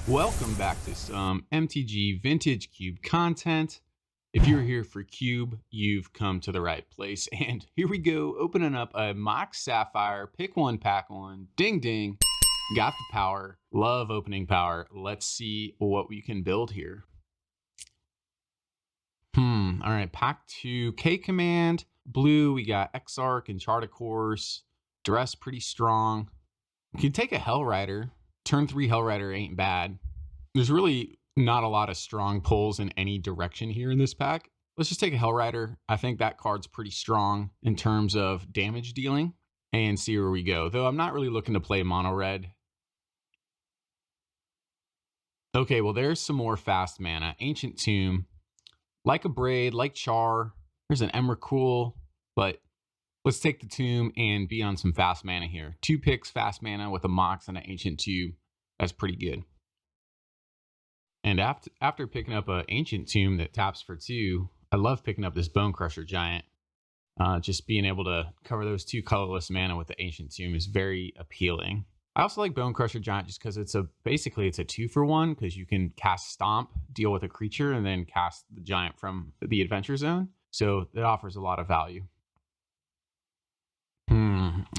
Welcome back to some MTG Vintage Cube content. If you're here for Cube, you've come to the right place. And here we go, opening up a Mox Sapphire, pick one, pack one, ding ding. Got the power, love opening power. Let's see what we can build here. All right, pack two, K Command, blue, we got Exarch and Chart of Course. Dress pretty strong. You can take a Hell Rider. Turn 3 Hell Rider ain't bad. There's really not a lot of strong pulls in any direction here in this pack. Let's just take a Hell Rider. I think that card's pretty strong in terms of damage dealing and see where we go. Though I'm not really looking to play mono red. Okay, well, there's some more fast mana. Ancient Tomb, like a Braid, like Char. There's an Emrakul, but let's take the Tomb and be on some fast mana here. 2 picks fast mana with a Mox and an Ancient Tomb. That's pretty good. And after picking up an Ancient Tomb that taps for 2, I love picking up this Bone Crusher Giant. Just being able to cover those 2 colorless mana with the Ancient Tomb is very appealing. I also like Bone Crusher Giant just because it's basically it's a 2-for-1 because you can cast Stomp, deal with a creature, and then cast the Giant from the Adventure Zone. So it offers a lot of value.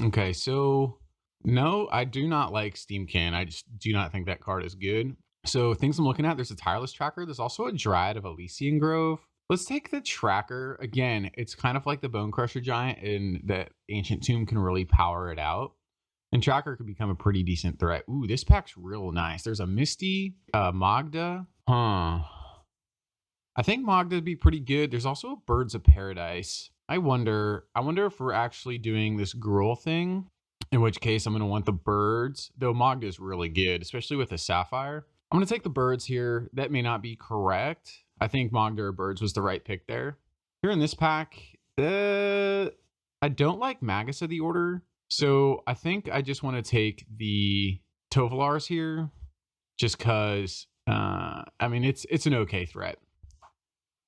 Okay, so no, I do not like Steamkin. I just do not think that card is good. So things I'm looking at, there's a Tireless Tracker. There's also a Dryad of Elysian Grove. Let's take the Tracker. Again, it's kind of like the Bone Crusher Giant in that Ancient Tomb can really power it out. And Tracker could become a pretty decent threat. Ooh, this pack's real nice. There's a Misty, Magda. I think Magda would be pretty good. There's also a Birds of Paradise. I wonder if we're actually doing this Gruul thing, in which case I'm going to want the birds, though Magda is really good, especially with a Sapphire. I'm going to take the birds here. That may not be correct. I think Magda or birds was the right pick there. Here in this pack, I don't like Magus of the Order. So I think I just want to take the Tovolars here just because, I mean, it's an okay threat.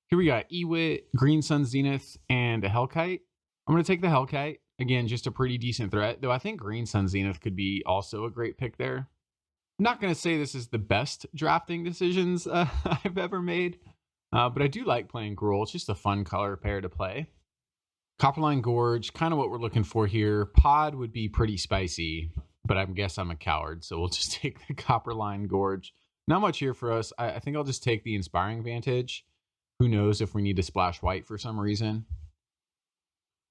Here we got Ewit, Green Sun Zenith, and a Hellkite. I'm going to take the Hellkite. Again, just a pretty decent threat, though I think Green Sun Zenith could be also a great pick there. I'm not going to say this is the best drafting decisions I've ever made, but I do like playing Gruul. It's just a fun color pair to play. Copperline Gorge, kind of what we're looking for here. Pod would be pretty spicy, but I guess I'm a coward, so we'll just take the Copperline Gorge. Not much here for us. I think I'll just take the Inspiring Vantage. Who knows if we need to splash white for some reason.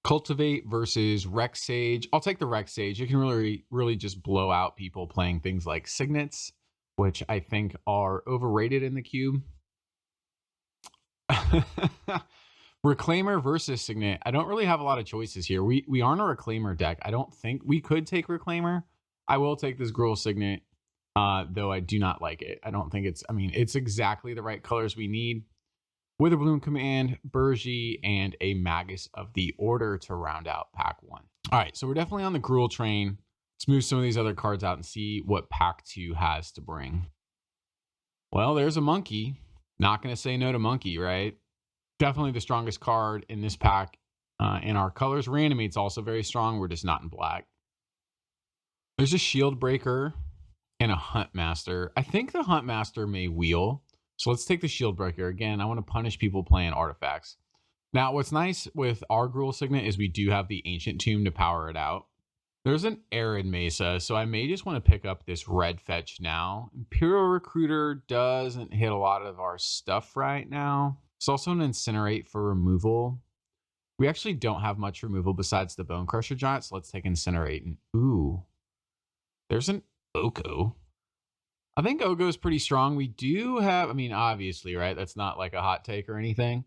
Cultivate versus Rex Sage. I'll take the Rex Sage. It can really just blow out people playing things like Signets, which I think are overrated in the cube. Reclaimer versus Signet. I don't really have a lot of choices here. We aren't a Reclaimer deck. I don't think we could take Reclaimer. I will take this Gruul Signet, though I do not like it. I don't think it's exactly the right colors we need. Witherbloom Command, Burgi, and a Magus of the Order to round out pack 1. All right, so we're definitely on the Gruul train. Let's move some of these other cards out and see what pack 2 has to bring. Well, there's a Monkey. Not going to say no to Monkey, right? Definitely the strongest card in this pack in our colors. Reanimate's also very strong. We're just not in black. There's a Shield Breaker and a Huntmaster. I think the Huntmaster may wheel. So let's take the Shield Breaker. Again, I want to punish people playing artifacts. Now, what's nice with our Gruul Signet is we do have the Ancient Tomb to power it out. There's an Arid Mesa, so I may just want to pick up this red fetch now. Imperial Recruiter doesn't hit a lot of our stuff right now. It's also an Incinerate for removal. We actually don't have much removal besides the Bone Crusher Giant, so let's take Incinerate. And ooh, there's an Oko. I think Oko is pretty strong. We do have, obviously, right? That's not like a hot take or anything.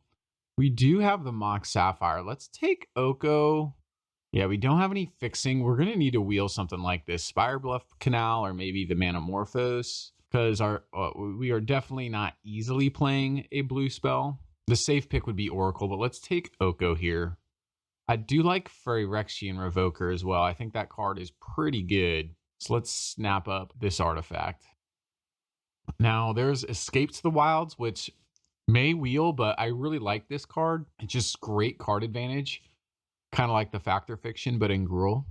We do have the Mox Sapphire. Let's take Oko. Yeah, we don't have any fixing. We're going to need to wheel something like this. Spire Bluff Canal or maybe the Manamorphose because we are definitely not easily playing a blue spell. The safe pick would be Oracle, but let's take Oko here. I do like Phyrexian Revoker as well. I think that card is pretty good. So let's snap up this artifact. Now, there's Escape to the Wilds, which may wheel, but I really like this card. It's just great card advantage. Kind of like the Factor Fiction, but in Gruul.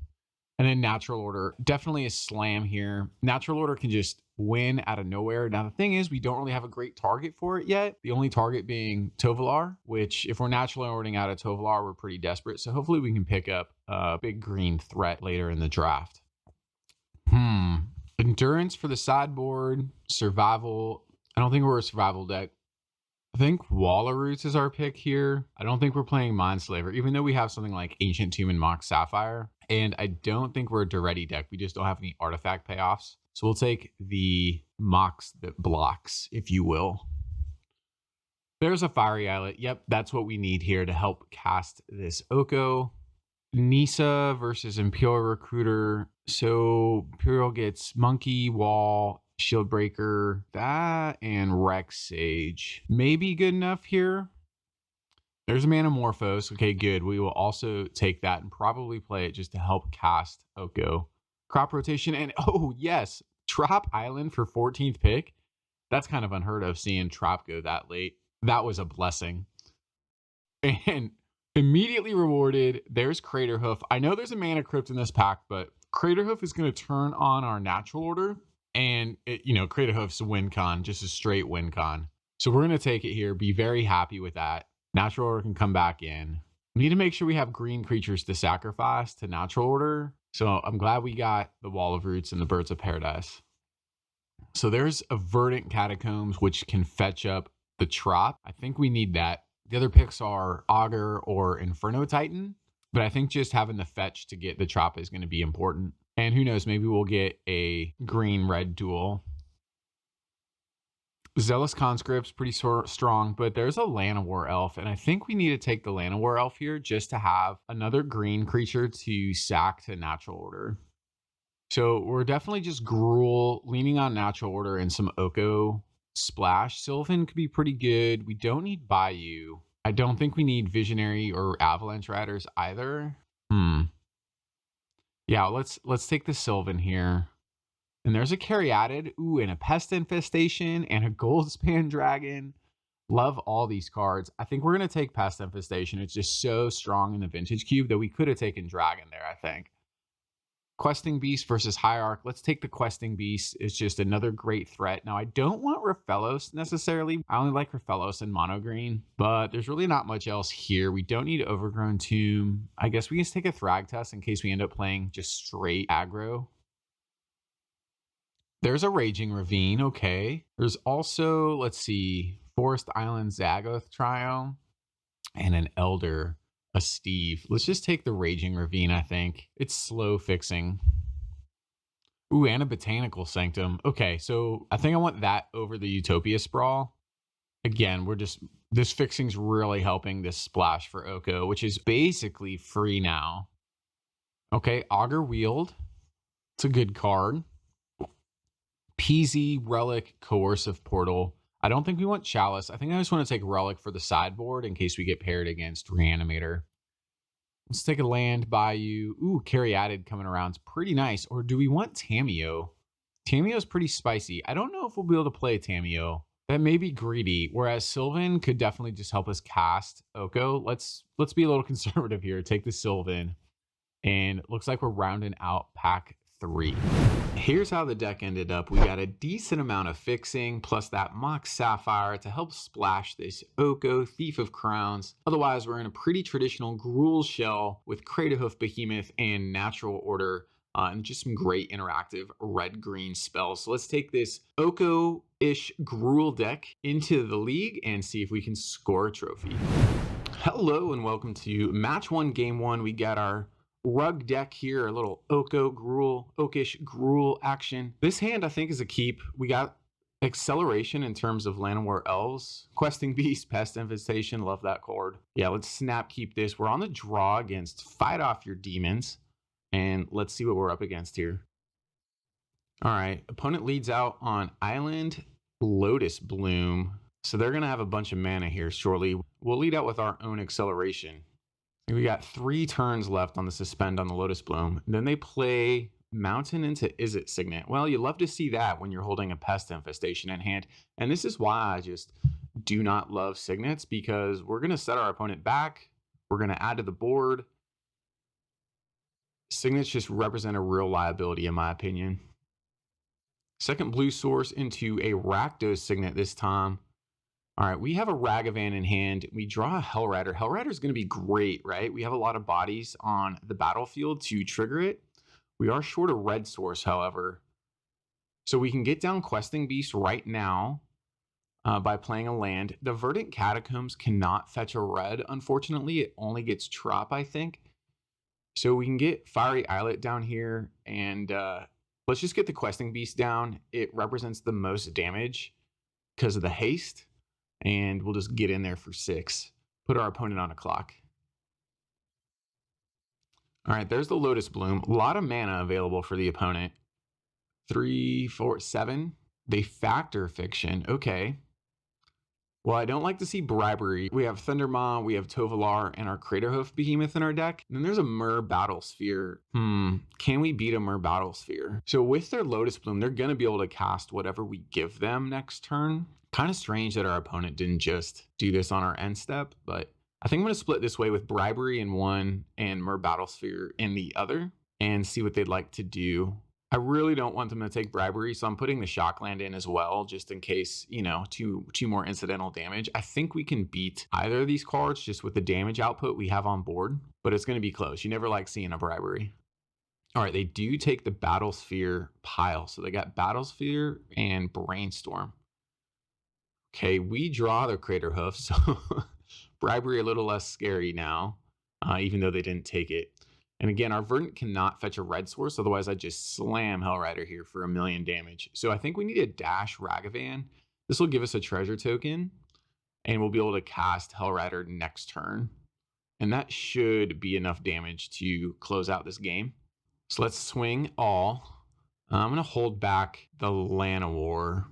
And then Natural Order, definitely a slam here. Natural Order can just win out of nowhere. Now, the thing is, we don't really have a great target for it yet. The only target being Tovolar, which if we're naturally ordering out of Tovolar, we're pretty desperate. So hopefully we can pick up a big green threat later in the draft. Endurance for the sideboard, survival. I don't think we're a survival deck. I think Wall of Roots is our pick here. I don't think we're playing Mindslaver, even though we have something like Ancient Tomb and Mox Sapphire. And I don't think we're a Duretti deck. We just don't have any artifact payoffs. So we'll take the Mox that blocks, if you will. There's a Fiery Islet. Yep, that's what we need here to help cast this Oko. Nisa versus Imperial Recruiter. So Imperial gets Monkey, Wall, Shield Breaker, that, and Rex Sage. Maybe good enough here. There's a Manamorphose. Okay, good. We will also take that and probably play it just to help cast Oko. Crop rotation, and oh yes, Trop Island for 14th pick. That's kind of unheard of, seeing Trop go that late. That was a blessing. And immediately rewarded, there's Craterhoof. I know there's a Mana Crypt in this pack, but Craterhoof is going to turn on our Natural Order. And, Craterhoof's a win con, just a straight win con. So we're going to take it here, be very happy with that. Natural Order can come back in. We need to make sure we have green creatures to sacrifice to Natural Order. So I'm glad we got the Wall of Roots and the Birds of Paradise. So there's a Verdant Catacombs, which can fetch up the Trop. I think we need that. The other picks are Augur or Inferno Titan, but I think just having the fetch to get the Trop is going to be important. And who knows, maybe we'll get a green-red duel. Zealous Conscript's pretty strong, but there's a Llanowar Elf, and I think we need to take the Llanowar Elf here just to have another green creature to sack to Natural Order. So we're definitely just Gruul, leaning on Natural Order and some Oko splash. Sylvan could be pretty good. We don't need Bayou. I don't think we need Visionary or Avalanche Riders either. Yeah, let's take the Sylvan here. And there's a Caryatid. Ooh, and a Pest Infestation and a Goldspan Dragon. Love all these cards. I think we're going to take Pest Infestation. It's just so strong in the Vintage Cube that we could have taken Dragon there, I think. Questing Beast versus Hierarch. Let's take the Questing Beast. It's just another great threat. Now, I don't want Raphaelos necessarily. I only like Raphaelos and Mono Green, but there's really not much else here. We don't need Overgrown Tomb. I guess we can just take a Thrag Test in case we end up playing just straight aggro. There's a Raging Ravine. Okay. There's also, let's see, Forest Island Zagoth Trio and an Elder. A Steve. Let's just take the Raging Ravine, I think. It's slow fixing. Ooh, and a Botanical Sanctum. Okay, so I think I want that over the Utopia Sprawl. Again, this fixing's really helping this splash for Oko, which is basically free now. Okay, Augur Wield. It's a good card. PZ, Relic, Coercive Portal. I don't think we want Chalice. I think I just want to take Relic for the sideboard in case we get paired against Reanimator. Let's take a land, Bayou. Ooh, Caryatid coming around. It's pretty nice. Or do we want Tamiyo? Tamiyo's pretty spicy. I don't know if we'll be able to play Tamiyo. That may be greedy, whereas Sylvan could definitely just help us cast Oko. Let's be a little conservative here. Take the Sylvan. And it looks like we're rounding out pack 3. Here's how the deck ended up. We got a decent amount of fixing, plus that Mox Sapphire to help splash this Oko, Thief of Crowns. Otherwise, we're in a pretty traditional Gruul shell with Craterhoof Behemoth and Natural Order, and just some great interactive red-green spells. So let's take this Oko-ish Gruul deck into the league and see if we can score a trophy. Hello and welcome to Match 1, Game 1. We got our rug deck here, a little Oko Gruul, Okish Gruul action. This hand I think is a keep. We got acceleration in terms of Llanowar Elves, Questing Beast, Pest Infestation. Love that card. Yeah, let's snap keep this. We're on the draw against Fight Off Your Demons, and let's see what we're up against here. All right, opponent leads out on Island Lotus Bloom, so they're gonna have a bunch of mana here shortly. We'll lead out with our own acceleration. We got 3 turns left on the suspend on the Lotus Bloom. Then they play Mountain into Izzet Signet. Well, you love to see that when you're holding a Pest Infestation in hand. And this is why I just do not love Signets, because we're going to set our opponent back. We're going to add to the board. Signets just represent a real liability in my opinion. Second blue source into a Rakdos Signet this time. All right, we have a Ragavan in hand. We draw a Hellrider. Hellrider is going to be great, right? We have a lot of bodies on the battlefield to trigger it. We are short a red source, however. So we can get down Questing Beast right now by playing a land. The Verdant Catacombs cannot fetch a red. Unfortunately, it only gets Trop, I think. So we can get Fiery Islet down here, and let's just get the Questing Beast down. It represents the most damage because of the haste, and we'll just get in there for 6. Put our opponent on a clock. All right, there's the Lotus Bloom. A lot of mana available for the opponent. 3, 4, 7. They factor Fiction. Okay. Well, I don't like to see bribery. We have Thundermaw, we have Tovalar, and our Craterhoof Behemoth in our deck. And then there's a Myr Battlesphere. Can we beat a Myr Battlesphere? So with their Lotus Bloom, they're going to be able to cast whatever we give them next turn. Kind of strange that our opponent didn't just do this on our end step, but I think I'm going to split this way with bribery in one and Myr Battlesphere in the other and see what they'd like to do. I really don't want them to take bribery, so I'm putting the Shockland in as well, just in case, you know, two more incidental damage. I think we can beat either of these cards just with the damage output we have on board, but it's going to be close. You never like seeing a bribery. All right, they do take the Battlesphere pile, so they got Battlesphere and Brainstorm. Okay, we draw the Craterhoof, so bribery a little less scary now, even though they didn't take it. And again, our Verdant cannot fetch a red source, otherwise I'd just slam Hellrider here for 1,000,000 damage. So I think we need to dash Ragavan. This will give us a treasure token, and we'll be able to cast Hellrider next turn. And that should be enough damage to close out this game. So let's swing all. I'm going to hold back the Llanowar.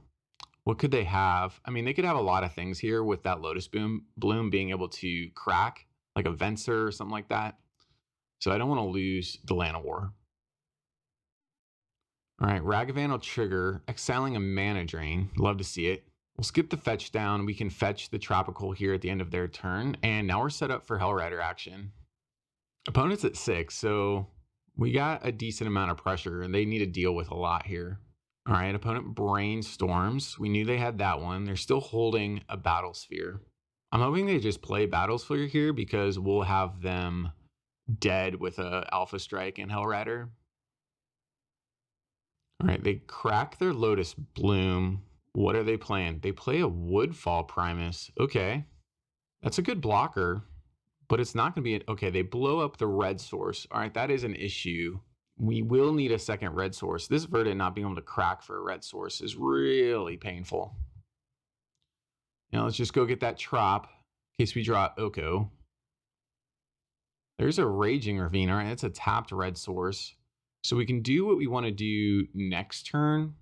What could they have? I mean, they could have a lot of things here with that Lotus Bloom being able to crack, like a Venser or something like that. So I don't want to lose the Llanowar. All right, Ragavan will trigger, exiling a Mana Drain. Love to see it. We'll skip the fetch down. We can fetch the Tropical here at the end of their turn. And now we're set up for Hellrider action. Opponent's at 6, so we got a decent amount of pressure, and they need to deal with a lot here. All right, opponent Brainstorms. We knew they had that one. They're still holding a Battlesphere. I'm hoping they just play Battlesphere here because we'll have them dead with a Alpha Strike and Hellrider. All right, they crack their Lotus Bloom. What are they playing? They play a Woodfall Primus. Okay, that's a good blocker, but it's not going to be okay, they blow up the red source. All right, that is an issue. We will need a second red source. This Verdant not being able to crack for a red source is really painful. Now let's just go get that Trop in case we draw Oko. There's a Raging Ravine. All right, that's a tapped red source. So we can do what we want to do next turn.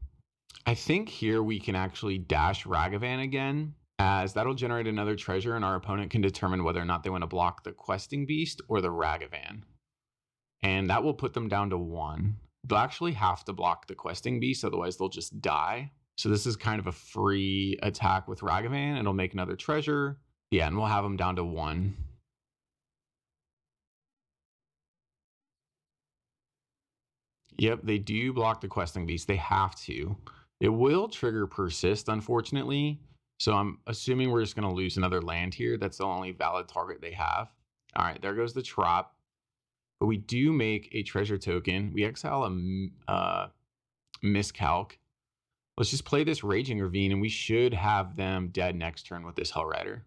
I think here we can actually dash Ragavan again, as that'll generate another treasure, and our opponent can determine whether or not they want to block the Questing Beast or the Ragavan. And that will put them down to 1. They'll actually have to block the Questing Beast, otherwise they'll just die. So this is kind of a free attack with Ragavan. It'll make another treasure. Yeah, and we'll have them down to 1. Yep, they do block the Questing Beast. They have to. It will trigger Persist, unfortunately. So I'm assuming we're just going to lose another land here. That's the only valid target they have. All right, there goes the Trop. But we do make a treasure token. We exile a Miscalc. Let's just play this Raging Ravine, and we should have them dead next turn with this Hellrider.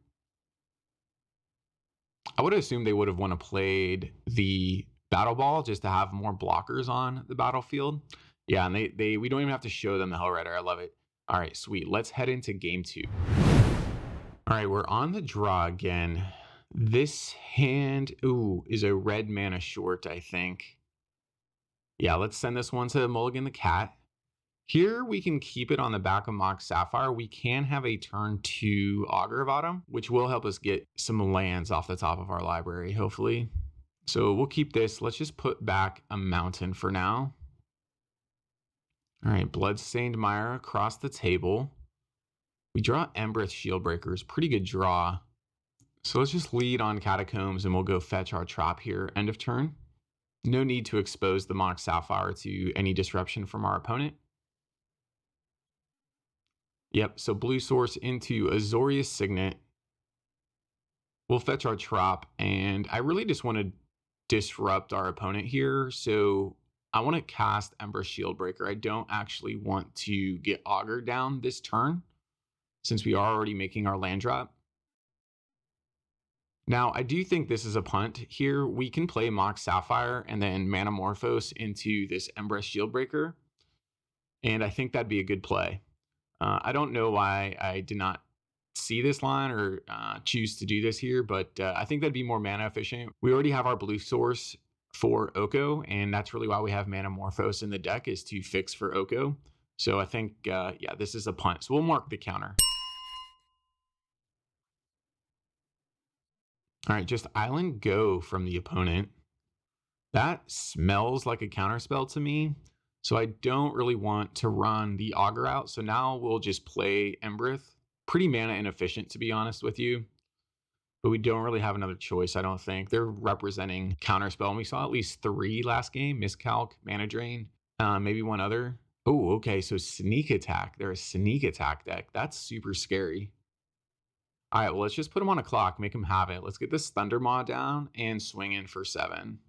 I would assume they would have want to played the Battle Ball just to have more blockers on the battlefield. Yeah, and we don't even have to show them the Hellrider. I love it. All right, sweet. Let's head into game 2. All right, we're on the draw again. This hand, is a red mana short, I think. Yeah, let's send this one to Mulligan the Cat. Here we can keep it on the back of Mox Sapphire. We can have a turn 2 Augur of Autumn, which will help us get some lands off the top of our library, hopefully. So we'll keep this. Let's just put back a mountain for now. All right, Bloodstained Mire across the table. We draw Embereth Shieldbreakers. Pretty good draw. So let's just lead on Catacombs and we'll go fetch our Trop here. End of turn. No need to expose the Mox Sapphire to any disruption from our opponent. Yep, so blue source into Azorius Signet. We'll fetch our Trop, and I really just want to disrupt our opponent here. So I want to cast Ember Shieldbreaker. I don't actually want to get Augur down this turn, since we are already making our land drop. Now, I do think this is a punt here. We can play Mox Sapphire and then Manamorphose into this Ember Shieldbreaker, and I think that'd be a good play. I don't know why I did not see this line or choose to do this here, but I think that'd be more mana efficient. We already have our blue source for Oko, and that's really why we have Manamorphose in the deck, is to fix for Oko. So I think, yeah, this is a punt. So we'll mark the counter. All right, just Island Go from the opponent. That smells like a counterspell to me. So I don't really want to run the Augur out. So now we'll just play Embereth. Pretty mana inefficient, to be honest with you. But we don't really have another choice, I don't think. They're representing counterspell. And we saw at least 3 last game. Miscalc, Mana Drain, maybe one other. Oh, okay, so Sneak Attack. They're a Sneak Attack deck. That's super scary. All right, well, let's just put him on a clock, make him have it. Let's get this Thunder Maw down and swing in for 7.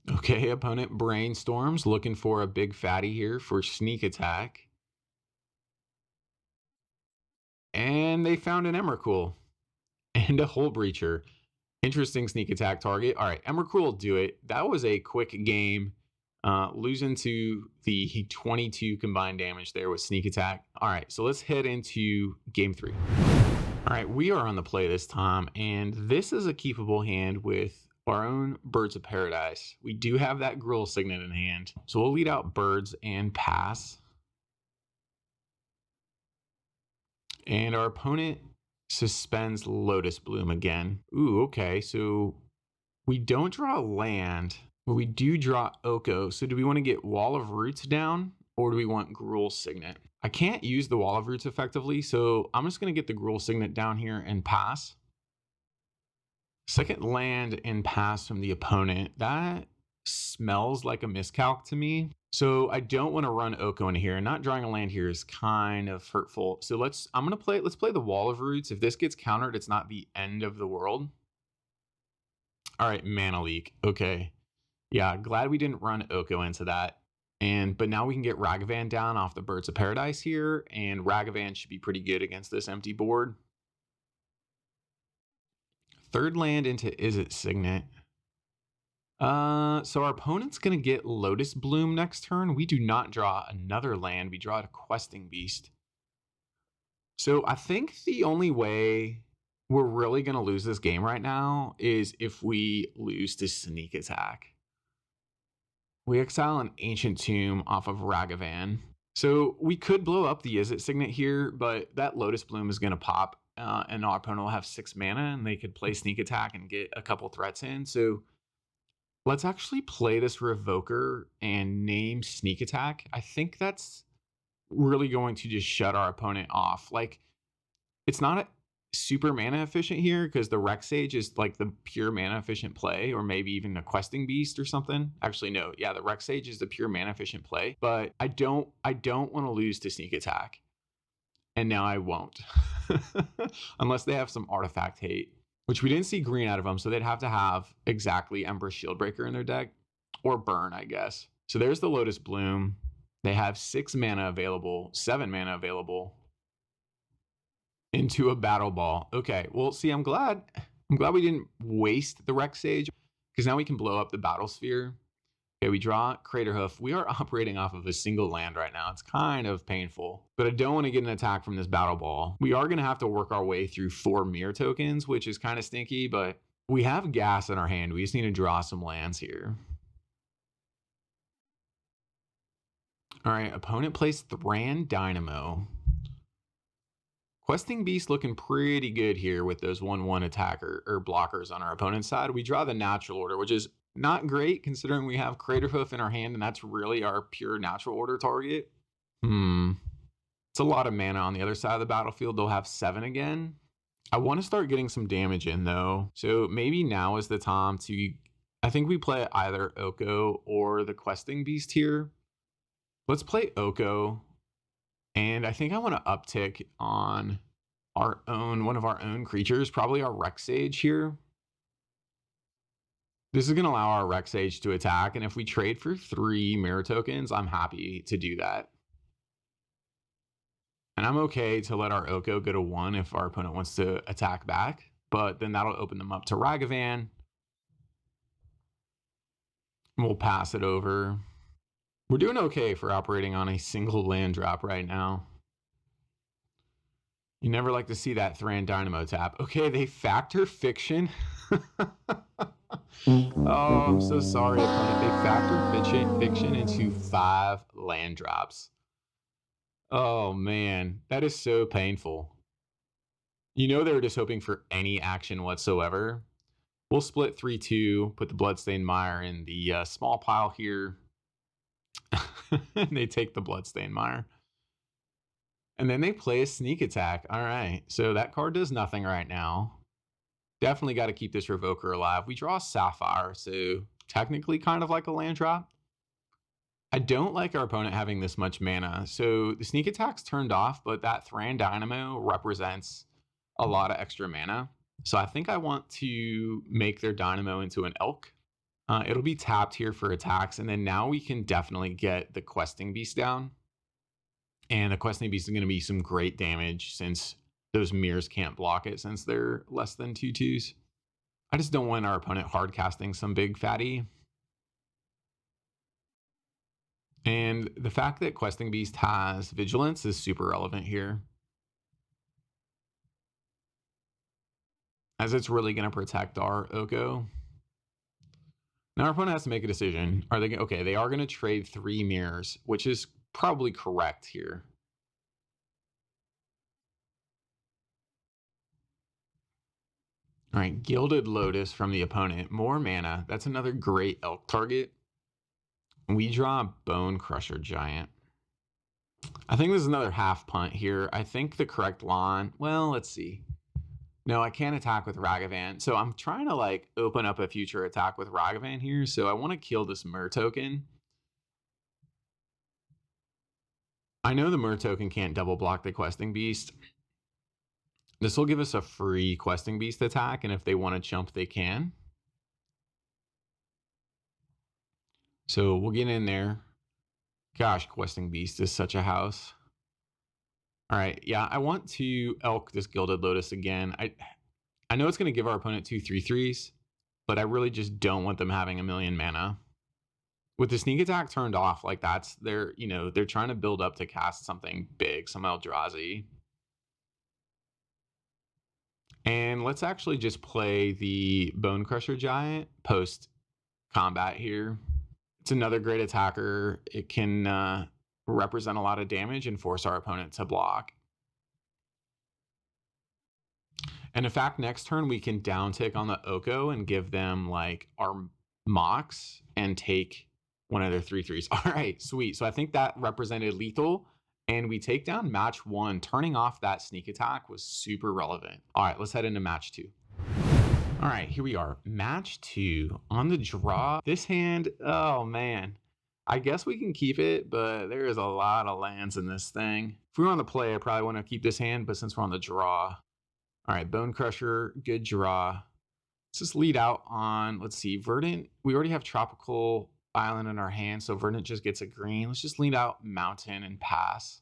Okay, opponent brainstorms, looking for a big fatty here for Sneak Attack. And they found an Emrakul and a Hole Breacher. Interesting Sneak Attack target. All right, Emrakul will do it. That was a quick game. Losing to the 22 combined damage there with Sneak Attack. All right, so let's head into game 3. All right, we are on the play this time, and this is a keepable hand with our own Birds of Paradise. We do have that Gruul Signet in hand, so we'll lead out Birds and pass. And our opponent suspends Lotus Bloom again. Ooh, okay, so we don't draw a land, but we do draw Oko. So do we want to get Wall of Roots down, or do we want Gruul Signet? I can't use the Wall of Roots effectively, so I'm just going to get the Gruul Signet down here and pass. Second land and pass from the opponent. That smells like a miscalc to me. So I don't want to run Oko in here. Not drawing a land here is kind of hurtful. So let's play the Wall of Roots. If this gets countered, it's not the end of the world. All right, Mana Leak. Okay. Yeah, glad we didn't run Oko into that. But now we can get Ragavan down off the Birds of Paradise here, and Ragavan should be pretty good against this empty board. Third land into Izzet Signet. So our opponent's going to get Lotus Bloom next turn. We do not draw another land. We draw a Questing Beast. So I think the only way we're really going to lose this game right now is if we lose to Sneak Attack. We exile an Ancient Tomb off of Ragavan. So we could blow up the Izzet Signet here, but that Lotus Bloom is going to pop, and our opponent will have 6 mana, and they could play Sneak Attack and get a couple threats in. So let's actually play this Revoker and name Sneak Attack. I think that's really going to just shut our opponent off. Like, it's not a super mana efficient here because the Rex Sage is like the pure mana efficient play, or maybe even a Questing Beast or something. Actually, no. Yeah, the Rex Sage is the pure mana efficient play, but I don't want to lose to Sneak Attack. And now I won't. Unless they have some artifact hate, which we didn't see green out of them, so they'd have to have exactly Ember Shieldbreaker in their deck, or Burn, I guess. So there's the Lotus Bloom. They have 6 mana available, 7 mana available into a Battle Ball. Okay, well, see, I'm glad we didn't waste the Rex Sage, because now we can blow up the Battle Sphere. Okay, we draw Craterhoof. We are operating off of a single land right now. It's kind of painful, but I don't want to get an attack from this Battle Ball. We are going to have to work our way through 4 mirror tokens, which is kind of stinky, but we have gas in our hand. We just need to draw some lands here. All right, opponent plays Thran Dynamo. Questing Beast looking pretty good here with those 1/1 attacker or blockers on our opponent's side. We draw the Natural Order, which is not great considering we have Craterhoof in our hand, and that's really our pure Natural Order target. It's a lot of mana on the other side of the battlefield. They'll have 7 again. I want to start getting some damage in though. So maybe now is the time to, I think we play either Oko or the Questing Beast here. Let's play Oko. And I think I want to uptick on our own, one of our own creatures, probably our Rex Sage here. This is going to allow our Rex Sage to attack. And if we trade for 3 mirror tokens, I'm happy to do that. And I'm okay to let our Oko go to 1 if our opponent wants to attack back. But then that'll open them up to Ragavan. We'll pass it over. We're doing okay for operating on a single land drop right now. You never like to see that Thran Dynamo tap. Okay, they factor Fiction. Oh, I'm so sorry, opponent. They factor Fiction into 5 land drops. Oh, man. That is so painful. You know they were just hoping for any action whatsoever. We'll split 3-2, put the Bloodstained Mire in the small pile here. They take the Bloodstained Mire. And then they play a Sneak Attack. All right, so that card does nothing right now. Definitely got to keep this Revoker alive. We draw Sapphire, so technically kind of like a land drop. I don't like our opponent having this much mana. So the Sneak Attack's turned off, but that Thran Dynamo represents a lot of extra mana. So I think I want to make their Dynamo into an Elk. It'll be tapped here for attacks, and then now we can definitely get the Questing Beast down. And the Questing Beast is going to be some great damage since those mirrors can't block it since they're less than 2/2s. I just don't want our opponent hard casting some big fatty. And the fact that Questing Beast has Vigilance is super relevant here, as it's really going to protect our Oko. Now our opponent has to make a decision. Are they okay? They are going to trade 3 mirrors, which is probably correct here. All right, Gilded Lotus from the opponent. More mana. That's another great Elk target. We draw Bone Crusher Giant. I think this is another half punt here. I think the correct line, well, let's see. No, I can't attack with Ragavan. So I'm trying to like open up a future attack with Ragavan here. So I want to kill this Myr token. I know the Myr token can't double block the Questing Beast. This will give us a free Questing Beast attack, and if they want to chump, they can. So we'll get in there. Gosh, Questing Beast is such a house. All right, yeah, I want to Elk this Gilded Lotus again. I know it's going to give our opponent 2 3/3s, but I really just don't want them having a million mana. With the Sneak Attack turned off, like that's they're trying to build up to cast something big, some Eldrazi. And let's actually just play the Bone Crusher Giant post combat here. It's another great attacker. It can represent a lot of damage and force our opponent to block. And in fact, next turn we can down tick on the Oko and give them like our Mox and take one of their 3/3s. All right, sweet. So I think that represented lethal. And we take down match 1. Turning off that Sneak Attack was super relevant. All right, let's head into match 2. All right, here we are. Match 2 on the draw. This hand, oh man. I guess we can keep it, but there is a lot of lands in this thing. If we were on the play, I probably want to keep this hand, but since we're on the draw. All right, Bone Crusher, good draw. Let's just lead out on, let's see, Verdant. We already have Tropical Island in our hand, so Verdant just gets a green. Let's just lead out Mountain and pass.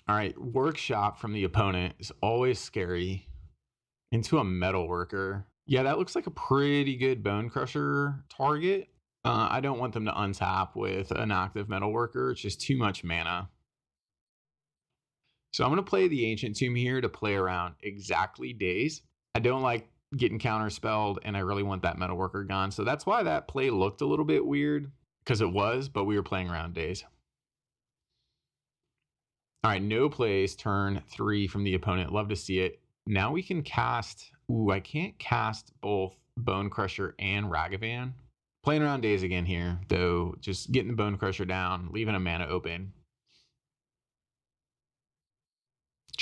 All right, Workshop from the opponent is always scary. Into a Metal Worker. Yeah, that looks like a pretty good Bone Crusher target. I don't want them to untap with an active Metal Worker. It's just too much mana. So I'm going to play the Ancient Tomb here to play around exactly Daze. I don't like getting counterspelled, and I really want that Metal Worker gone. So that's why that play looked a little bit weird, because it was, but we were playing around Daze. All right, no plays, turn 3 from the opponent. Love to see it. Now we can cast... Ooh, I can't cast both Bone Crusher and Ragavan. Playing around Daze again here, though, just getting the Bone Crusher down, leaving a mana open.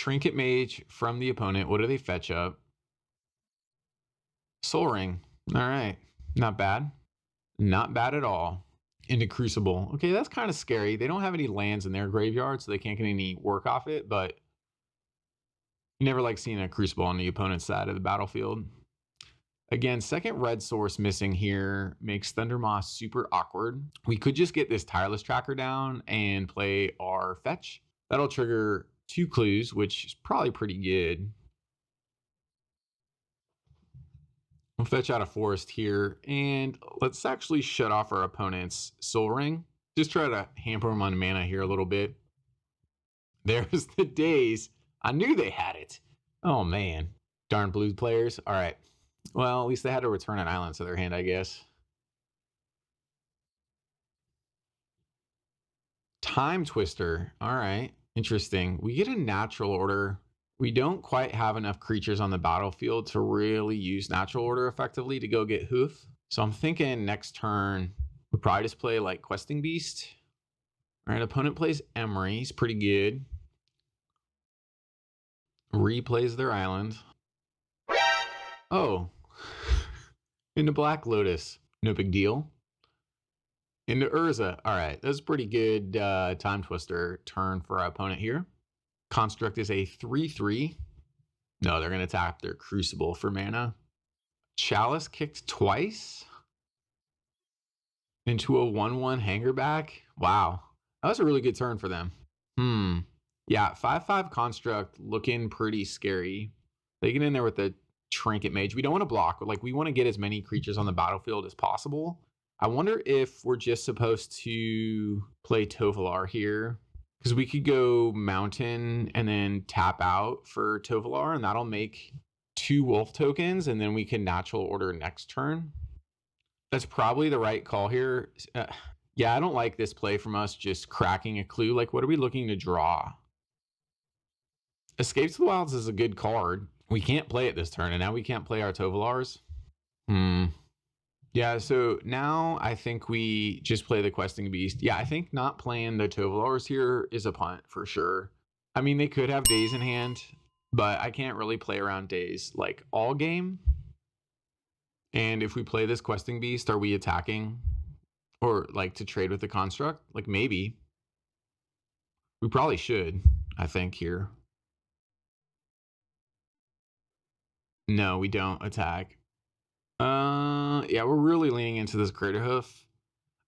Trinket Mage from the opponent. What do they fetch up? Soul Ring. All right. Not bad. Not bad at all. Into Crucible. Okay, that's kind of scary. They don't have any lands in their graveyard, so they can't get any work off it, but you never like seeing a Crucible on the opponent's side of the battlefield. Again, second red source missing here makes Thundermoss super awkward. We could just get this Tireless Tracker down and play our fetch. That'll trigger 2 clues, which is probably pretty good. We'll fetch out a forest here, and let's actually shut off our opponent's Soul Ring. Just try to hamper them on mana here a little bit. There's the days. I knew they had it. Oh, man. Darn blue players. All right. Well, at least they had to return an island to their hand, I guess. Time Twister. All right. Interesting. We get a natural order. We don't quite have enough creatures on the battlefield to really use natural order effectively to go get Hoof. So I'm thinking next turn, we'll probably just play like Questing Beast. All right, opponent plays Emery. He's pretty good. Replays their island. Oh, into Black Lotus. No big deal. Into Urza. All right, that's pretty good Time Twister turn for our opponent here. Construct is a 3/3. No, they're going to tap their Crucible for mana. Chalice kicked twice into a 1/1 Hangerback. Wow, that was a really good turn for them. Yeah, 5/5 Construct looking pretty scary. They get in there with the Trinket Mage. We don't want to block, but like we want to get as many creatures on the battlefield as possible. I wonder if we're just supposed to play Tovolar here, because we could go Mountain and then tap out for Tovolar, and that'll make 2 Wolf tokens, and then we can natural order next turn. That's probably the right call here. Yeah, I don't like this play from us just cracking a clue. Like, what are we looking to draw? Escape to the Wilds is a good card. We can't play it this turn, and now we can't play our Tovolars. Yeah, so now I think we just play the Questing Beast. Yeah, I think not playing the Tovolars here is a punt for sure. I mean, they could have Days in hand, but I can't really play around Days like all game. And if we play this Questing Beast, are we attacking? Or like to trade with the Construct? Like maybe. We probably should, I think, here. No, we don't attack. Yeah, we're really leaning into this Crater Hoof.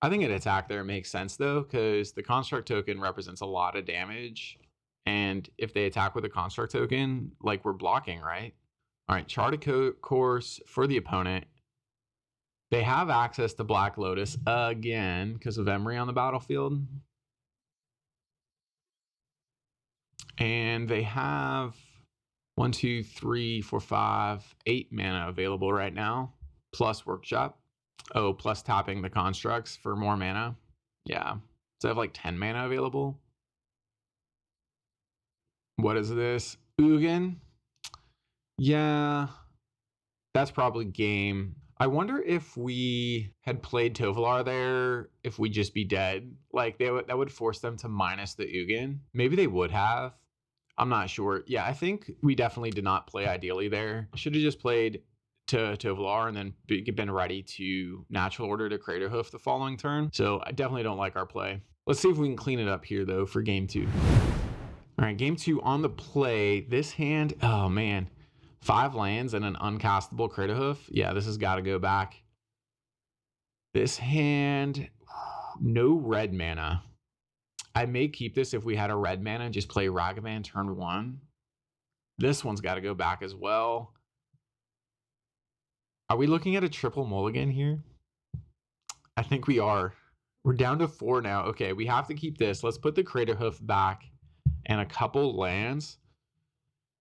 I think an attack there makes sense though, because the Construct token represents a lot of damage. And if they attack with a Construct token, like we're blocking, right? All right, chart a course for the opponent. They have access to Black Lotus again because of Emery on the battlefield. And they have 1, 2, 3, 4, 5, 8 mana available right now, plus Workshop. Oh, plus tapping the Constructs for more mana. Yeah. So I have like 10 mana available. What is this? Ugin? Yeah. That's probably game. I wonder if we had played Tovolar there, if we'd just be dead. Like that would force them to minus the Ugin. Maybe they would have. I'm not sure. Yeah, I think we definitely did not play ideally there. Should have just played to Tovolar and then been ready to natural order to Crater Hoof the following turn. So I definitely don't like our play. Let's see if we can clean it up here though for game 2. All right, game 2 on the play. This hand, oh man, 5 lands and an uncastable Crater Hoof. Yeah, this has got to go back. This hand, no red mana. I may keep this if we had a red mana and just play Ragavan turn 1. This one's got to go back as well. Are we looking at a triple mulligan here? I think we are. We're down to 4 now. Okay, we have to keep this. Let's put the Crater Hoof back and a couple lands.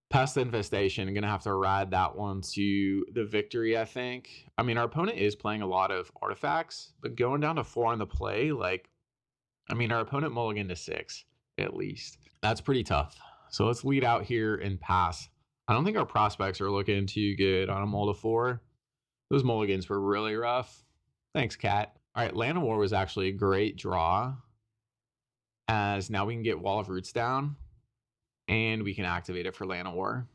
Pest Infestation. I'm going to have to ride that one to the victory, I think. I mean, our opponent is playing a lot of artifacts, but going down to 4 on the play, like, I mean, our opponent mulligan to 6, at least. That's pretty tough. So let's lead out here and pass. I don't think our prospects are looking too good on a mull to 4. Those mulligans were really rough. Thanks, Cat. All right, Land of War was actually a great draw, as now we can get Wall of Roots down. And we can activate it for Land of War.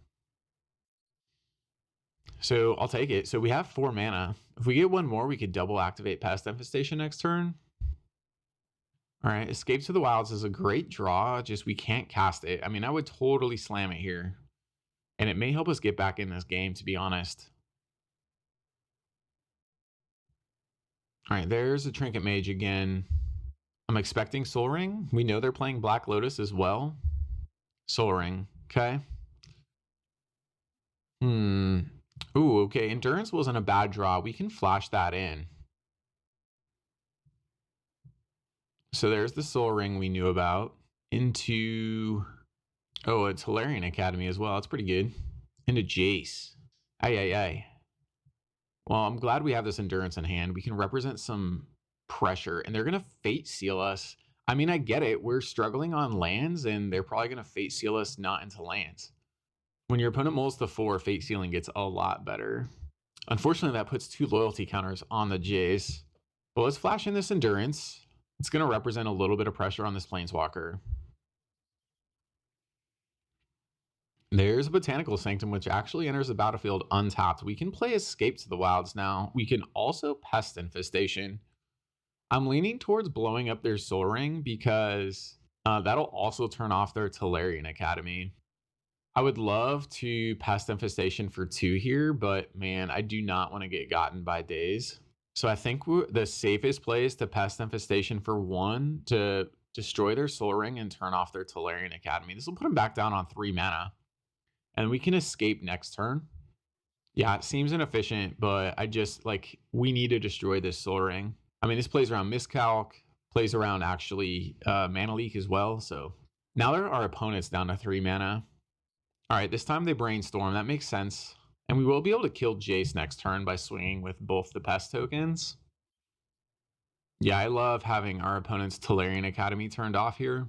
So I'll take it. So we have 4 mana. If we get one more, we could double activate Pest Infestation next turn. All right, Escape to the Wilds is a great draw, just we can't cast it. I mean, I would totally slam it here. And it may help us get back in this game, to be honest. All right, there's a Trinket Mage again. I'm expecting Soul Ring. We know they're playing Black Lotus as well. Soul Ring, okay. Ooh, okay, Endurance wasn't a bad draw. We can flash that in. So there's the Soul Ring we knew about. Into... Oh, it's Hilarion Academy as well. It's pretty good. Into Jace. Aye. Well, I'm glad we have this Endurance in hand. We can represent some pressure, and they're going to Fate Seal us. I mean, I get it. We're struggling on lands, and they're probably going to Fate Seal us not into lands. When your opponent mulls to 4, Fate Sealing gets a lot better. Unfortunately, that puts 2 loyalty counters on the Jace. But let's flash in this Endurance. It's going to represent a little bit of pressure on this Planeswalker. There's a Botanical Sanctum, which actually enters the battlefield untapped. We can play Escape to the Wilds now. We can also Pest Infestation. I'm leaning towards blowing up their Soul Ring because that'll also turn off their Hilarion Academy. I would love to Pest Infestation for 2 here, but man, I do not want to get gotten by Daze. So I think the safest play is to Pest Infestation for 1 to destroy their Soul Ring and turn off their Hilarion Academy. This will put them back down on 3 mana. And we can escape next turn. Yeah, it seems inefficient, but I just, like, we need to destroy this Soul Ring. I mean, this plays around Miscalc, plays around actually Mana Leak as well. So now there are opponents down to 3 mana. All right, this time they Brainstorm. That makes sense. And we will be able to kill Jace next turn by swinging with both the Pest tokens. Yeah, I love having our opponent's Hilarion Academy turned off here.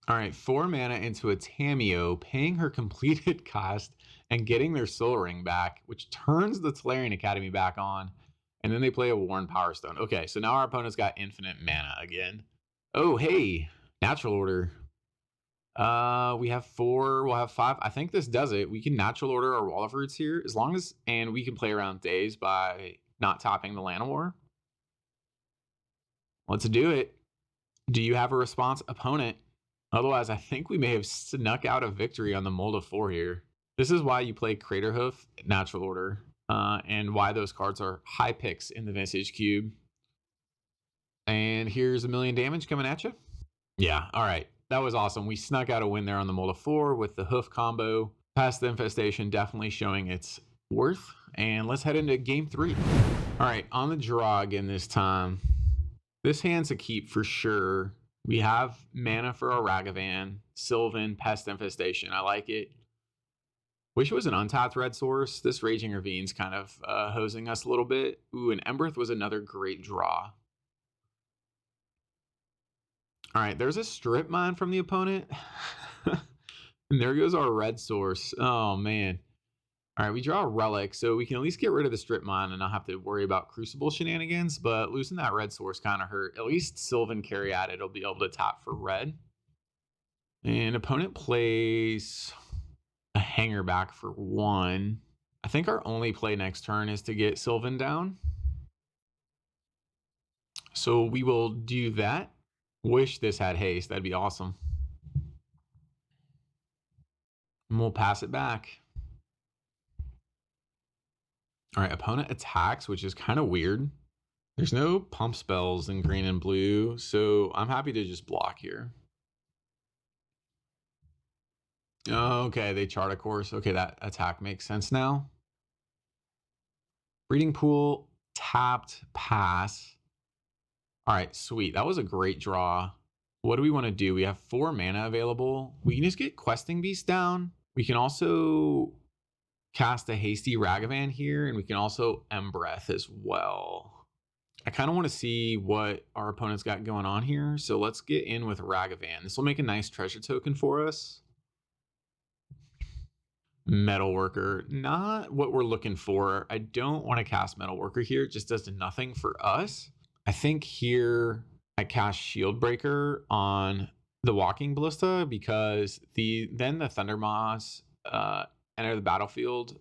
All right, 4 mana into a Tameo, paying her completed cost and getting their Soul Ring back, which turns the Hilarion Academy back on. And then they play a Worn Power Stone. Okay, so now our opponent's got infinite mana again. Oh, hey, Natural Order. We have 4, we'll have 5. I think this does it. We can Natural Order our Wall of Roots here, as long as, and we can play around Daze by not topping the Land of War. Let's do it. Do you have a response, opponent? Otherwise, I think we may have snuck out a victory on the Mold of 4 here. This is why you play Craterhoof, Natural Order, and why those cards are high picks in the Vintage Cube. And here's 1,000,000 damage coming at you. Yeah, all right. That was awesome. We snuck out a win there on the Mold of 4 with the Hoof combo. Pest Infestation definitely showing its worth. And let's head into game 3. All right, on the draw again this time. This hand's a keep for sure. We have mana for our Ragavan, Sylvan, Pest Infestation. I like it. Wish it was an untapped red source. This Raging Ravine's kind of hosing us a little bit. Ooh, and Embereth was another great draw. All right, there's a Strip Mine from the opponent. And there goes our red source. Oh, man. All right, we draw a Relic, so we can at least get rid of the Strip Mine and not have to worry about Crucible shenanigans, but losing that red source kind of hurt. At least Sylvan Caryatid will be able to tap for red. And opponent plays a Hanger back for 1. I think our only play next turn is to get Sylvan down. So we will do that. Wish this had haste. That'd be awesome. And we'll pass it back. All right, opponent attacks, which is kind of weird. There's no pump spells in green and blue, so I'm happy to just block here. Okay, they chart a course. Okay, that attack makes sense now. Breeding Pool, tapped, pass. All right, sweet. That was a great draw. What do we want to do? We have 4 mana available. We can just get Questing Beast down. We can also cast a Hasty Ragavan here, and we can also Embereth as well. I kind of want to see what our opponent's got going on here, so let's get in with Ragavan. This will make a nice treasure token for us. Metalworker, not what we're looking for. I don't want to cast Metalworker here. It just does nothing for us. I think here I cast Shieldbreaker on the Walking Ballista because then the Thundermaws enter the battlefield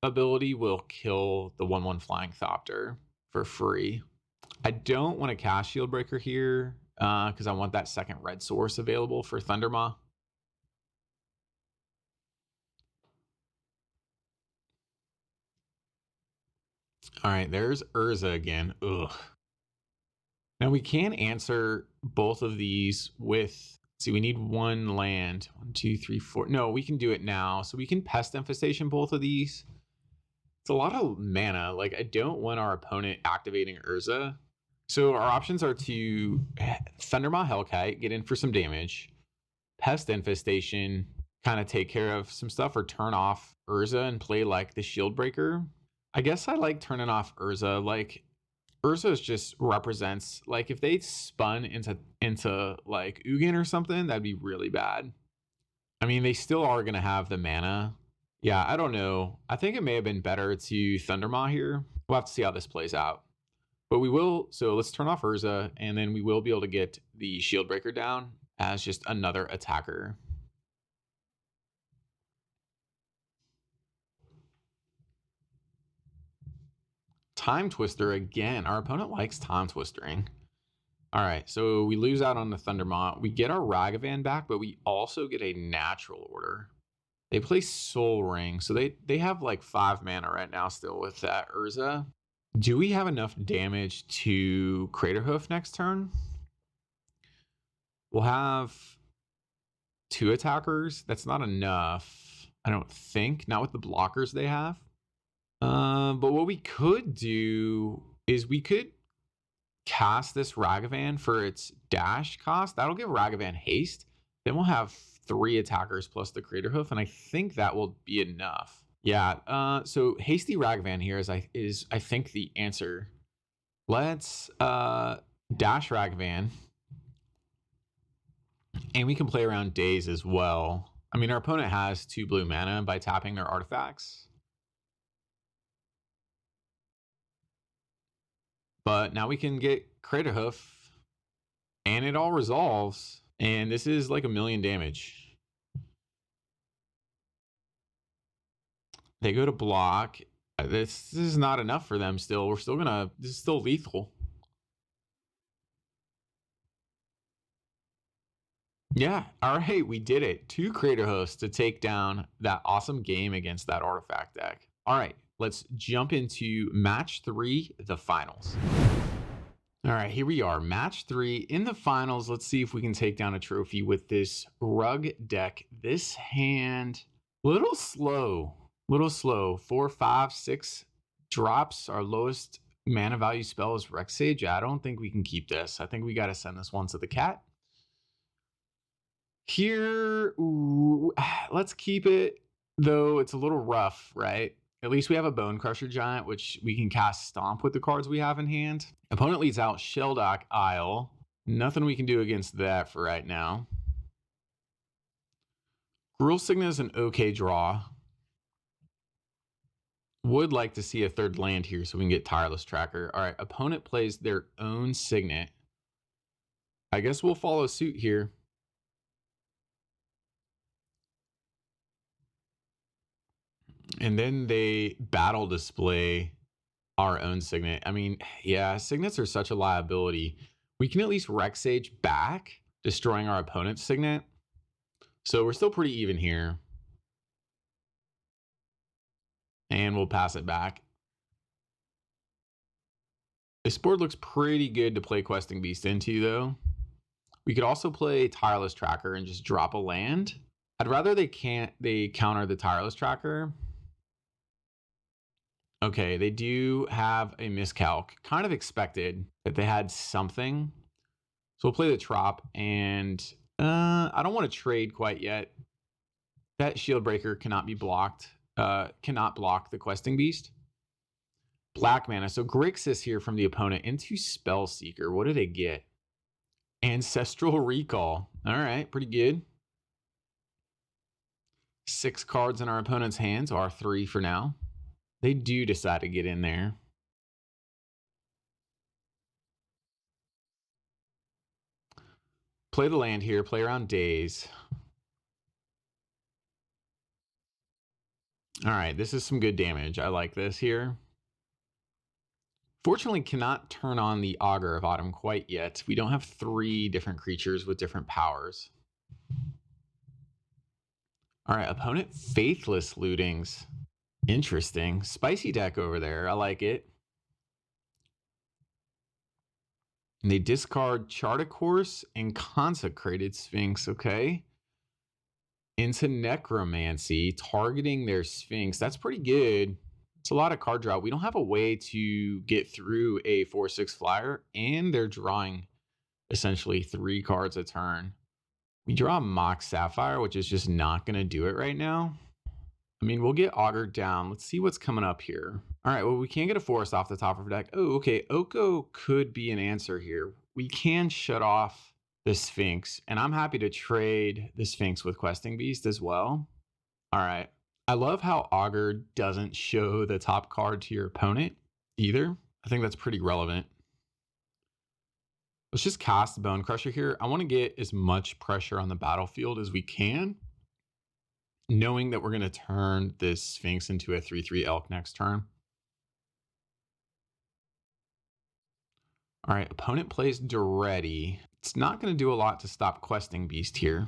ability will kill the 1/1 Flying Thopter for free. I don't want to cast Shield Breaker here because I want that second red source available for Thundermaw. All right, there's Urza again. Ugh. Now we can answer both of these with, see, we need one land. 1, 2, 3, 4. No, we can do it now. So we can Pest Infestation both of these. It's a lot of mana. Like, I don't want our opponent activating Urza. So our options are to Thundermaw Hellkite, get in for some damage, Pest Infestation, kind of take care of some stuff, or turn off Urza and play like the Shield Breaker. I guess I like turning off Urza. Like, Urza just represents, like, if they spun into like Ugin or something, that'd be really bad. I mean, they still are going to have the mana. Yeah, I don't know. I think it may have been better to Thundermaw here. We'll have to see how this plays out. But we will, so let's turn off Urza, and then we will be able to get the Shield Breaker down as just another attacker. Time Twister again. Our opponent likes Time Twistering. All right, so we lose out on the Thundermaw. We get our Ragavan back, but we also get a natural order. They play Soul Ring, so they have like 5 mana right now still with that Urza. Do we have enough damage to Craterhoof next turn? We'll have 2 attackers. That's not enough, I don't think. Not with the blockers they have. But what we could do is we could cast this Ragavan for its dash cost. That'll give Ragavan haste. Then we'll have 3 attackers plus the Craterhoof, and I think that will be enough. Yeah, so hasty Ragavan here is I think the answer. Let's dash Ragavan. And we can play around Daze as well. I mean, our opponent has 2 blue mana by tapping their artifacts. But now we can get Craterhoof, and it all resolves. And this is like 1,000,000 damage. They go to block. This is not enough for them still. We're still gonna, this is still lethal. Yeah, all right, we did it. 2 Craterhoofs to take down that awesome game against that artifact deck. All right, let's jump into match 3, the finals. All right, here we are, match 3 in the finals. Let's see if we can take down a trophy with this Rug deck. This hand, little slow. 4, 5, 6 drops. Our lowest mana value spell is Rex Sage. I don't think we can keep this. I think we got to send this one to the cat. Here, ooh, let's keep it, though it's a little rough, right? At least we have a Bone Crusher Giant, which we can cast Stomp with the cards we have in hand. Opponent leads out Sheldock Isle. Nothing we can do against that for right now. Gruul Signet is an okay draw. Would like to see a 3rd land here so we can get Tireless Tracker. All right, opponent plays their own Signet. I guess we'll follow suit here. And then they battle display our own Signet. I mean, yeah, Signets are such a liability. We can at least Rex Sage back, destroying our opponent's Signet. So we're still pretty even here. And we'll pass it back. This board looks pretty good to play Questing Beast into, though. We could also play Tireless Tracker and just drop a land. I'd rather they counter the Tireless Tracker. Okay, they do have a miscalc. Kind of expected that they had something. So we'll play the Trop, and I don't want to trade quite yet. That Shield Breaker cannot be blocked. Cannot block the Questing Beast. Black mana. So Grixis here from the opponent into Spellseeker. What do they get? Ancestral Recall. All right, pretty good. 6 cards in our opponent's hands, are 3 for now. They do decide to get in there. Play the land here, play around days. All right, this is some good damage. I like this here. Fortunately, cannot turn on the Augur of Autumn quite yet. We don't have 3 different creatures with different powers. All right, opponent Faithless Lootings. Interesting. Spicy deck over there. I like it. And they discard Charticourse and Consecrated Sphinx. Okay. Into Necromancy, targeting their Sphinx. That's pretty good. It's a lot of card draw. We don't have a way to get through a 4/6 flyer, and they're drawing essentially 3 cards a turn. We draw Mock Sapphire, which is just not going to do it right now. I mean, we'll get Augured down. Let's see what's coming up here. All right, well, we can't get a forest off the top of our deck. Oh, okay. Oko could be an answer here. We can shut off the Sphinx, and I'm happy to trade the Sphinx with Questing Beast as well. All right. I love how Augur doesn't show the top card to your opponent either. I think that's pretty relevant. Let's just cast Bone Crusher here. I want to get as much pressure on the battlefield as we can, knowing that we're going to turn this Sphinx into a 3/3 elk next turn. All right, opponent plays Duretti. It's not going to do a lot to stop Questing Beast here.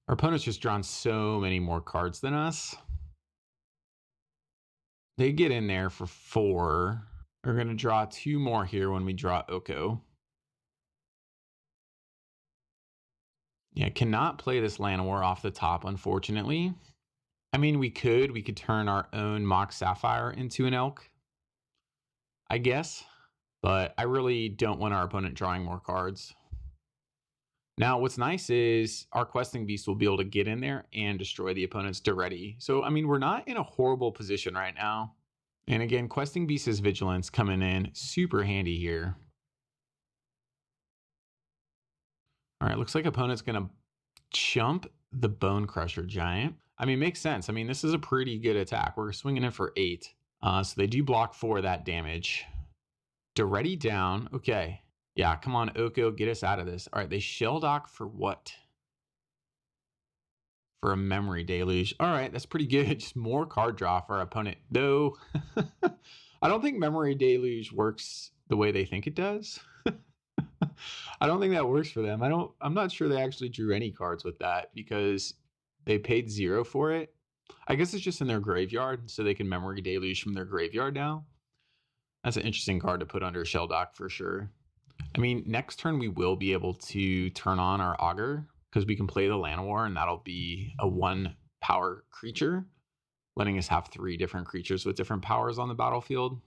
Our opponent's just drawn so many more cards than us. They get in there for 4. We're going to draw 2 more here when we draw Oko. Yeah, cannot play this Llanowar off the top, unfortunately. I mean, we could turn our own Mock Sapphire into an elk, I guess. But I really don't want our opponent drawing more cards. Now, what's nice is our Questing Beast will be able to get in there and destroy the opponent's Duretti. So, I mean, we're not in a horrible position right now. And again, Questing Beast's Vigilance coming in super handy here. All right, looks like opponent's going to chump the Bone Crusher Giant. I mean, makes sense. I mean, this is a pretty good attack. We're swinging in for 8. So they do block 4 of that damage. Duretti down. Okay. Yeah, come on, Oko, get us out of this. All right, they shell dock for what? For a Memory Deluge. All right, that's pretty good. Just more card draw for our opponent. Though, I don't think Memory Deluge works the way they think it does. I don't think that works for them. I'm not sure they actually drew any cards with that because they paid 0 for it. I guess it's just in their graveyard, so they can Memory Deluge from their graveyard now. That's an interesting card to put under Shell Dock for sure. I mean, next turn we will be able to turn on our Augur because we can play the Llanowar, and that'll be a 1 power creature, letting us have 3 different creatures with different powers on the battlefield.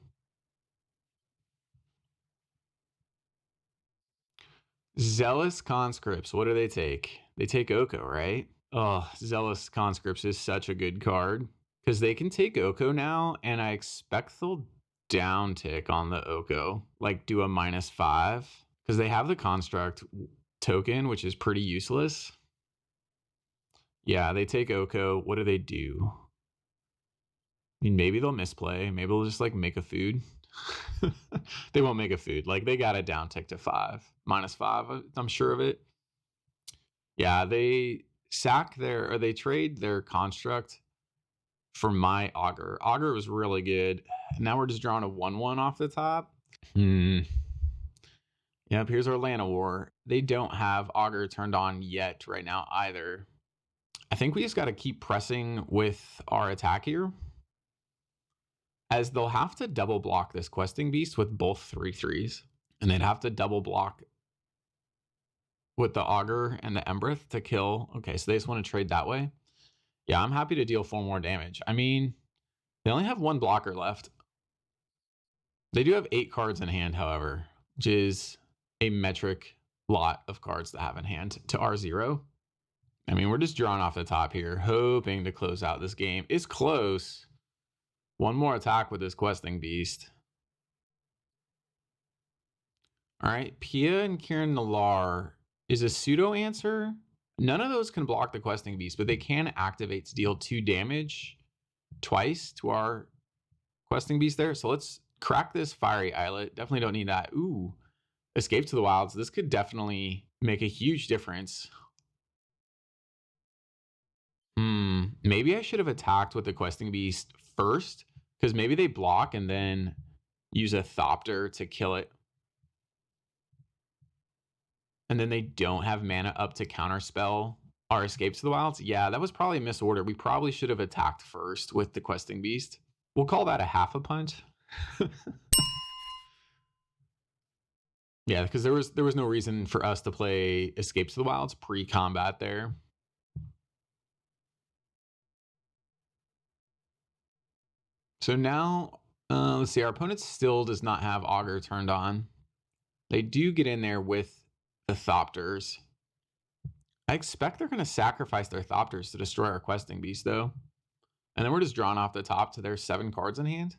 Zealous Conscripts. What do they take? They take Oko, right? Oh, Zealous Conscripts is such a good card because they can take Oko now, and I expect they'll down tick on the Oko, like do a -5 because they have the Construct token, which is pretty useless. Yeah, they take Oko. What do they do? I mean, maybe they'll misplay. Maybe they'll just like make a food. They won't make a food. Like they got a down tick to 5, -5. I'm sure of it. Yeah, they sack their, or they trade their Construct for my Augur. Augur was really good. Now we're just drawing a 1/1 off the top. Yep, here's our Llanowar. They don't have Augur turned on yet right now either. I think we just got to keep pressing with our attack here, as they'll have to double block this Questing Beast with both 3/3s, and they'd have to double block with the Augur and the Embereth to kill. Okay, so they just want to trade that way. Yeah, I'm happy to deal 4 more damage. I mean, they only have 1 blocker left. They do have 8 cards in hand, however, which is a metric lot of cards to have in hand to R0. I mean, we're just drawing off the top here, hoping to close out this game. It's close. 1 more attack with this Questing Beast. All right, Pia and Kieran Nalaar is a pseudo answer. None of those can block the Questing Beast, but they can activate to deal 2 damage twice to our Questing Beast there. So let's crack this Fiery Islet. Definitely don't need that. Ooh, Escape to the Wilds. This could definitely make a huge difference. Maybe I should have attacked with the Questing Beast first, because maybe they block and then use a Thopter to kill it. And then they don't have mana up to counterspell our Escape to the Wilds. Yeah, that was probably a misorder. We probably should have attacked first with the Questing Beast. We'll call that a half a punt. Yeah, because there was no reason for us to play Escape to the Wilds pre-combat there. So now, let's see, our opponent still does not have Augur turned on. They do get in there with the Thopters. I expect they're going to sacrifice their Thopters to destroy our Questing Beast, though. And then we're just drawn off the top to their 7 cards in hand.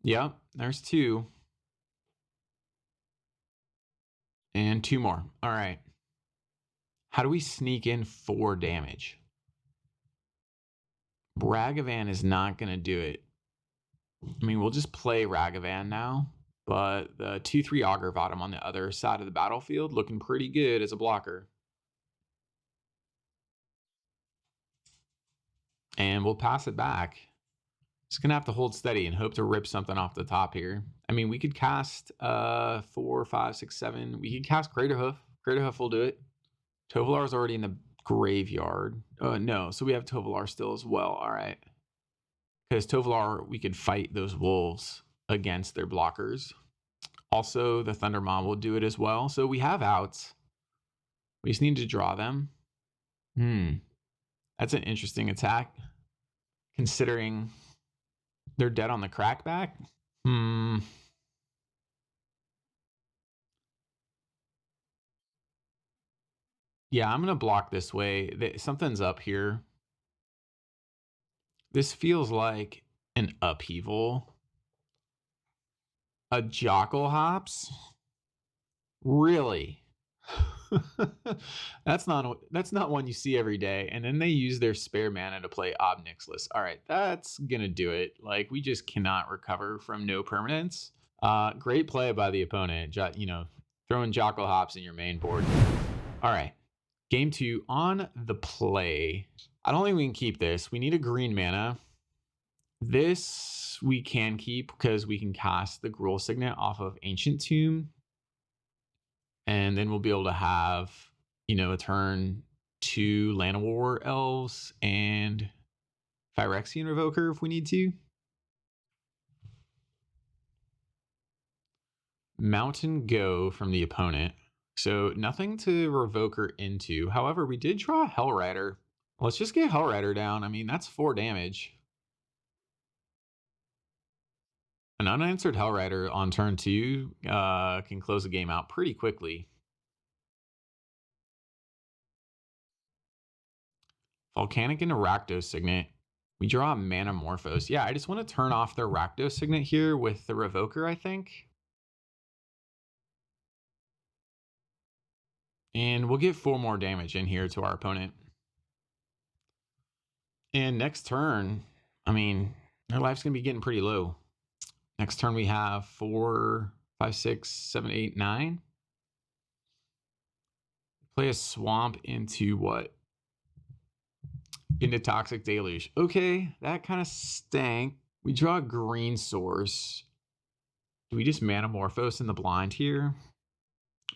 Yep, there's 2. And 2 more. All right. How do we sneak in 4 damage? Ragavan is not going to do it. I mean, we'll just play Ragavan now. But the 2/3 Augur Bottom on the other side of the battlefield looking pretty good as a blocker. And we'll pass it back. Just going to have to hold steady and hope to rip something off the top here. I mean, we could cast 4, 5, 6, 7. We could cast Craterhoof. Craterhoof will do it. Tovolar's already in the graveyard. No, so we have Tovolar still as well. All right. Because Tovolar, we could fight those wolves against their blockers. Also, the Thunder Mob will do it as well. So we have outs. We just need to draw them. That's an interesting attack, considering they're dead on the crackback. Yeah, I'm going to block this way. Something's up here. This feels like an upheaval. A Jockle Hops? Really? That's not one you see every day. And then they use their spare mana to play Ob Nixilis. All right, that's gonna do it. Like, we just cannot recover from no permanence. Great play by the opponent. Throwing Jockle Hops in your main board. All right, game 2 on the play. I don't think we can keep this. We need a green mana. This we can keep because we can cast the Gruul Signet off of Ancient Tomb. And then we'll be able to have, a turn 2 Llanowar Elves and Phyrexian Revoker if we need to. Mountain Go from the opponent. So nothing to Revoker into. However, we did draw a Hellrider. Let's just get Hellrider down. I mean, that's 4 damage. An unanswered Hellrider on turn 2 can close the game out pretty quickly. Volcanic and a Rakdos Signet. We draw a Manamorphose. Yeah, I just want to turn off the Rakdos Signet here with the Revoker, I think. And we'll get 4 more damage in here to our opponent. And next turn, I mean, their life's going to be getting pretty low. Next turn we have 4, 5, 6, 7, 8, 9. Play a Swamp into what? Into Toxic Deluge. Okay, that kind of stank. We draw a green source. Do we just Manamorphose in the blind here?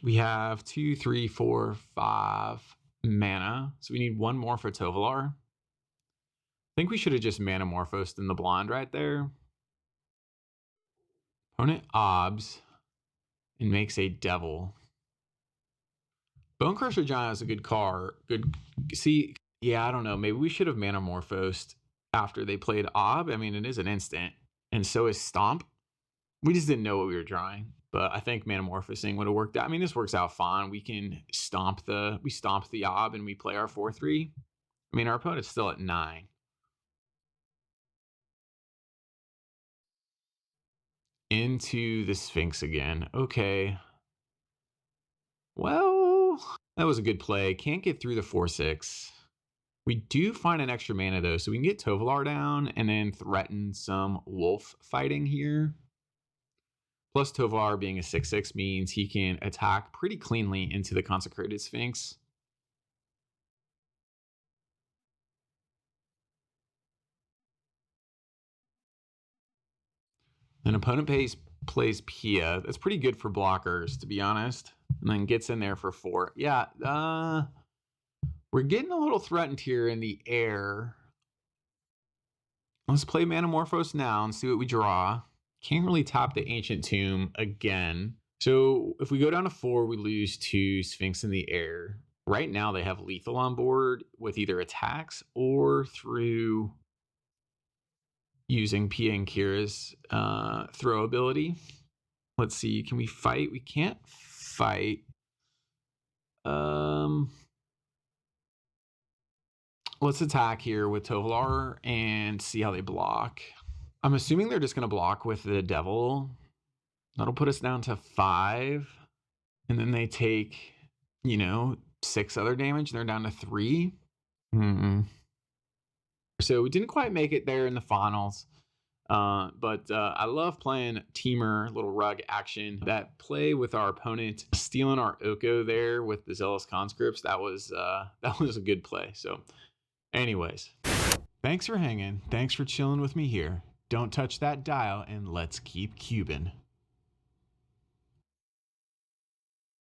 We have 2, 3, 4, 5 mana. So we need 1 more for Tovolar. I think we should have just Manamorphosed in the blind right there. Opponent obs and makes a Devil. Bonecrusher Giant is a good card. See, yeah, I don't know. Maybe we should have Manamorphosed after they played Ob. I mean, it is an instant. And so is Stomp. We just didn't know what we were drawing. But I think Manamorphosing would have worked out. I mean, this works out fine. We can stomp the Ob and we play our 4/3. I mean, our opponent's still at 9. Into the Sphinx again. Okay. Well, that was a good play. Can't get through the 4/6. We do find an extra mana, though, so we can get Tovolar down and then threaten some wolf fighting here. Plus Tovar being a 6/6 means he can attack pretty cleanly into the Consecrated Sphinx. An opponent plays Pia. That's pretty good for blockers, to be honest. And then gets in there for 4. Yeah, we're getting a little threatened here in the air. Let's play Manamorphose now and see what we draw. Can't really tap the Ancient Tomb again. So if we go down to 4, we lose 2 Sphinx in the air. Right now they have lethal on board with either attacks or through using Pia and Kira's throw ability. Let's see, can we fight? We can't fight. Let's attack here with Tovalar and see how they block. I'm assuming they're just going to block with the Devil. That'll put us down to 5. And then they take, 6 other damage. They're down to 3. So we didn't quite make it there in the finals. But I love playing teamer, little rug action. That play with our opponent, stealing our Oko there with the Zealous Conscripts, that was a good play. So anyways, thanks for hanging. Thanks for chilling with me here. Don't touch that dial and let's keep cubing.